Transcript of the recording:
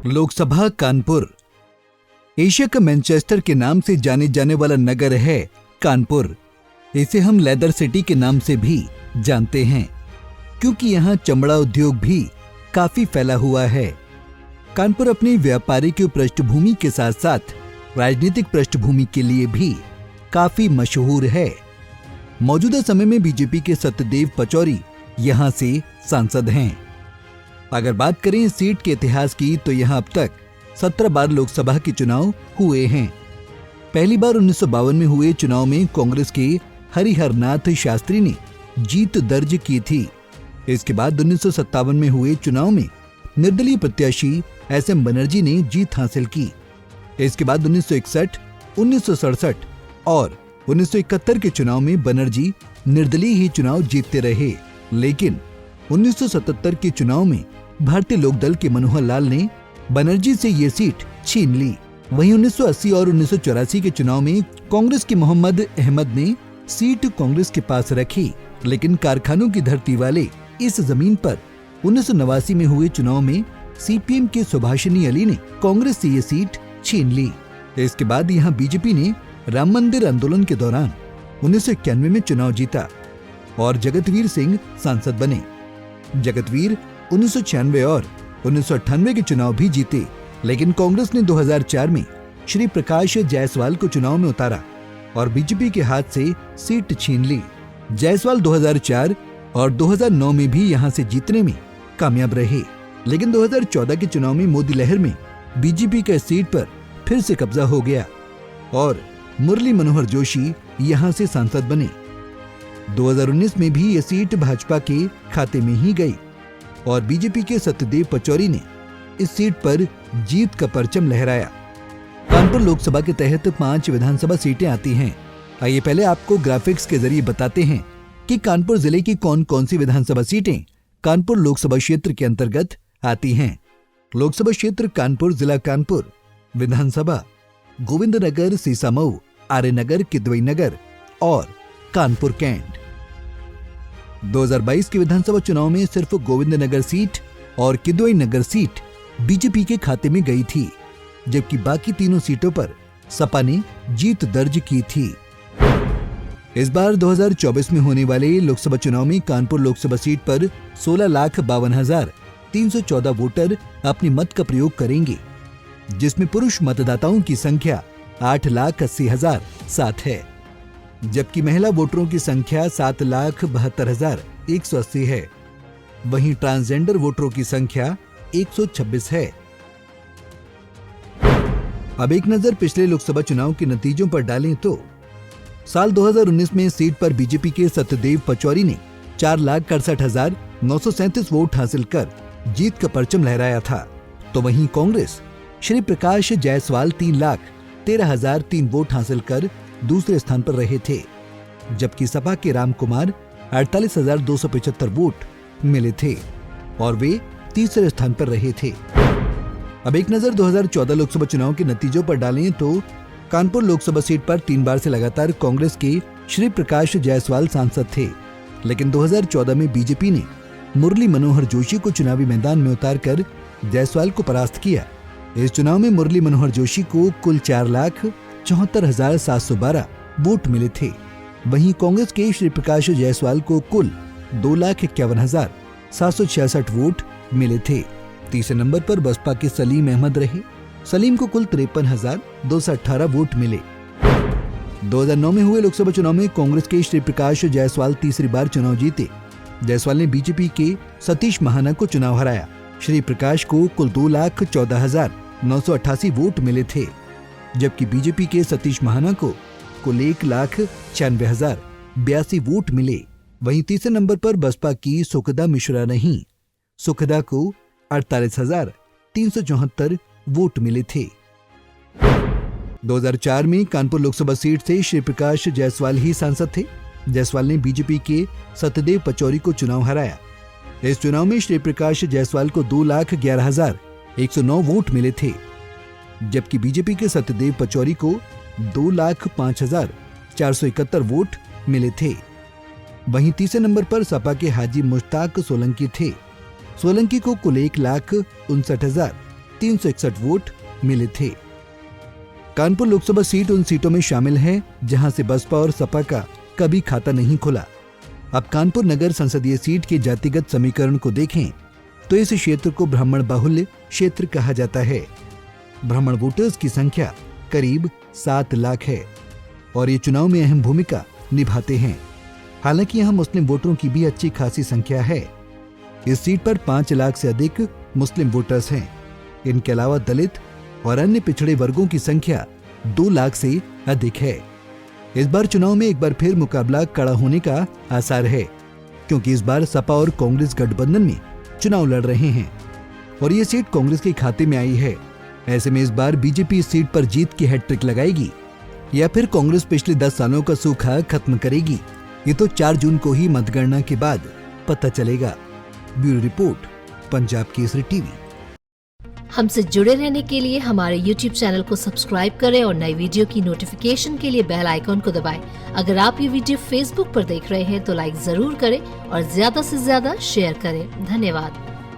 Lok Sabha Kanpur. Asia का Manchester के नाम से जाने जाने वाला नगर है कानपुर। इसे हम लेदर सिटी के नाम से भी जानते हैं क्योंकि यहाँ चमड़ा उद्योग भी काफी फैला हुआ है। कानपुर अपनी व्यापारिक पृष्ठभूमि के साथ साथ राजनीतिक पृष्ठभूमि के लिए भी काफी मशहूर है। मौजूदा समय में बीजेपी के सत्यदेव पचौरी यहाँ से सांसद हैं। अगर बात करें इस सीट के इतिहास की तो यहाँ अब तक 17 बार लोकसभा के चुनाव हुए हैं। पहली बार 1952 में हुए चुनाव में कांग्रेस के हरिहरनाथ शास्त्री ने जीत दर्ज की थी। इसके बाद 1957 में हुए चुनाव में निर्दलीय प्रत्याशी SM बनर्जी ने जीत हासिल की। इसके बाद 1961, 1967 और 1971 के चुनाव में बनर्जी निर्दलीय ही चुनाव जीतते रहे, लेकिन 1977 के चुनाव में भारतीय लोकदल के मनोहर लाल ने बनर्जी से ये सीट छीन ली। वहीं 1980 और 1984 के चुनाव में कांग्रेस के मोहम्मद अहमद ने सीट कांग्रेस के पास रखी, लेकिन कारखानों की धरती वाले इस जमीन पर 1989 में हुए चुनाव में CPM के सुभाषिनी अली ने कांग्रेस से ये सीट छीन ली। इसके बाद यहाँ बीजेपी ने राम मंदिर आंदोलन के दौरान 1991 में चुनाव जीता और जगतवीर सिंह सांसद बने। जगतवीर 1996 और 1998 के चुनाव भी जीते, लेकिन कांग्रेस ने 2004 में श्री प्रकाश जायसवाल को चुनाव में उतारा और बीजेपी के हाथ से सीट छीन ली। जायसवाल 2004 और 2009 में भी यहां से जीतने में कामयाब रहे, लेकिन 2014 के चुनाव में मोदी लहर में बीजेपी का सीट पर फिर से कब्जा हो गया और मुरली मनोहर जोशी यहां से सांसद बने। 2019 में भी ये सीट भाजपा के खाते में ही गई और बीजेपी के सत्यदेव पचौरी ने इस सीट पर जीत का परचम लहराया। कानपुर लोकसभा के तहत 5 विधानसभा सीटें आती हैं। आइए पहले आपको ग्राफिक्स के जरिए बताते हैं कि कानपुर जिले की कौन कौन सी विधानसभा सीटें कानपुर लोकसभा क्षेत्र के अंतर्गत आती हैं। लोकसभा क्षेत्र कानपुर, जिला कानपुर, विधानसभा गोविंदनगर, सीसामऊ, आर्यनगर, किदवई नगर और कानपुर कैंट। 2022 के विधानसभा चुनाव में सिर्फ गोविंदनगर सीट और किदवई नगर सीट बीजेपी के खाते में गई थी, जबकि बाकी तीनों सीटों पर सपा ने जीत दर्ज की थी। इस बार 2024 में होने वाले लोकसभा चुनाव में कानपुर लोकसभा सीट पर 16,52,314 वोटर अपने मत का प्रयोग करेंगे, जिसमें पुरुष मतदाताओं की संख्या 8,80,007 है, जबकि महिला वोटरों की संख्या 7,72,180 है। वहीं ट्रांसजेंडर वोटरों की संख्या 126 है। अब एक नजर पिछले लोकसभा चुनाव के नतीजों पर डालें तो साल 2019 में सीट पर बीजेपी के सत्यदेव पचौरी ने 4,61,937 वोट हासिल कर जीत का परचम लहराया था, तो वहीं कांग्रेस श्री प्रकाश जायसवाल 3,13,003 वोट हासिल कर दूसरे स्थान पर रहे थे, जबकि सपा के राम कुमार 48,275 वोट मिले थे और वे तीसरे स्थान पर रहे थे। अब एक नजर 2014 लोकसभा चुनाव के नतीजों पर डालें तो कानपुर लोकसभा सीट पर 3 बार से लगातार कांग्रेस के श्री प्रकाश जायसवाल सांसद थे, लेकिन 2014 में बीजेपी ने मुरली मनोहर जोशी को चुनावी मैदान में उतारकर जायसवाल को परास्त किया। इस चुनाव में मुरली मनोहर जोशी को कुल 4,74,712 वोट मिले थे। वहीं कांग्रेस के श्री प्रकाश जायसवाल को कुल 2,51,766 वोट मिले थे। तीसरे नंबर पर बसपा के सलीम अहमद रहे। सलीम को कुल 53,218 वोट मिले। 2009 में हुए लोकसभा चुनाव में कांग्रेस के श्री प्रकाश जायसवाल तीसरी बार चुनाव जीते। जायसवाल ने बीजेपी के सतीश महाना को चुनाव हराया। श्री प्रकाश को कुल 2,14,988 वोट मिले थे, जबकि बीजेपी के सतीश महाना को कुल 1,96,082 वोट मिले। वहीं तीसरे नंबर पर बसपा की सुखदा मिश्रा रहीं। सुखदा को 48,374 वोट मिले थे। 2004 में कानपुर लोकसभा सीट से श्री प्रकाश जायसवाल ही सांसद थे। जायसवाल ने बीजेपी के सत्यदेव पचौरी को चुनाव हराया। इस चुनाव में श्री प्रकाश जायसवाल को 2,11,109 वोट मिले थे, जबकि बीजेपी के सत्यदेव पचौरी को 2,05,471 वोट मिले थे। वहीं तीसरे नंबर पर सपा के हाजी मुश्ताक सोलंकी थे। सोलंकी को कुल 1,59,000 361 वोट मिले थे। कानपुर लोकसभा सीट उन सीटों में शामिल है जहां से बसपा और सपा का कभी खाता नहीं खुला। अब कानपुर नगर संसदीय सीट के जातिगत समीकरण को देखें तो इस क्षेत्र को ब्राह्मण बाहुल्य क्षेत्र कहा जाता है। ब्राह्मण वोटर्स की संख्या करीब 7 लाख है और ये चुनाव में अहम भूमिका निभाते हैं। हालांकि यहाँ मुस्लिम वोटरों की भी अच्छी खासी संख्या है। इस सीट पर 5 लाख से अधिक मुस्लिम वोटर्स हैं। इनके अलावा दलित और अन्य पिछड़े वर्गों की संख्या 2 लाख से अधिक है। इस बार चुनाव में एक बार फिर मुकाबला कड़ा होने का आसार है, क्योंकि इस बार सपा और कांग्रेस गठबंधन में चुनाव लड़ रहे हैं और ये सीट कांग्रेस के खाते में आई है। ऐसे में इस बार बीजेपी इस सीट पर जीत की हैट्रिक लगाएगी या फिर कांग्रेस पिछले 10 सालों का सूखा खत्म करेगी, ये तो 4 जून को ही मतगणना के बाद पता चलेगा। Bureau report, Punjab Kesari TV. हमसे जुड़े रहने के लिए हमारे YouTube चैनल को सब्सक्राइब करें और नई वीडियो की नोटिफिकेशन के लिए बेल आइकॉन को दबाएं। अगर आप ये वीडियो Facebook पर देख रहे हैं तो लाइक जरूर करें और ज्यादा से ज्यादा शेयर करें। धन्यवाद।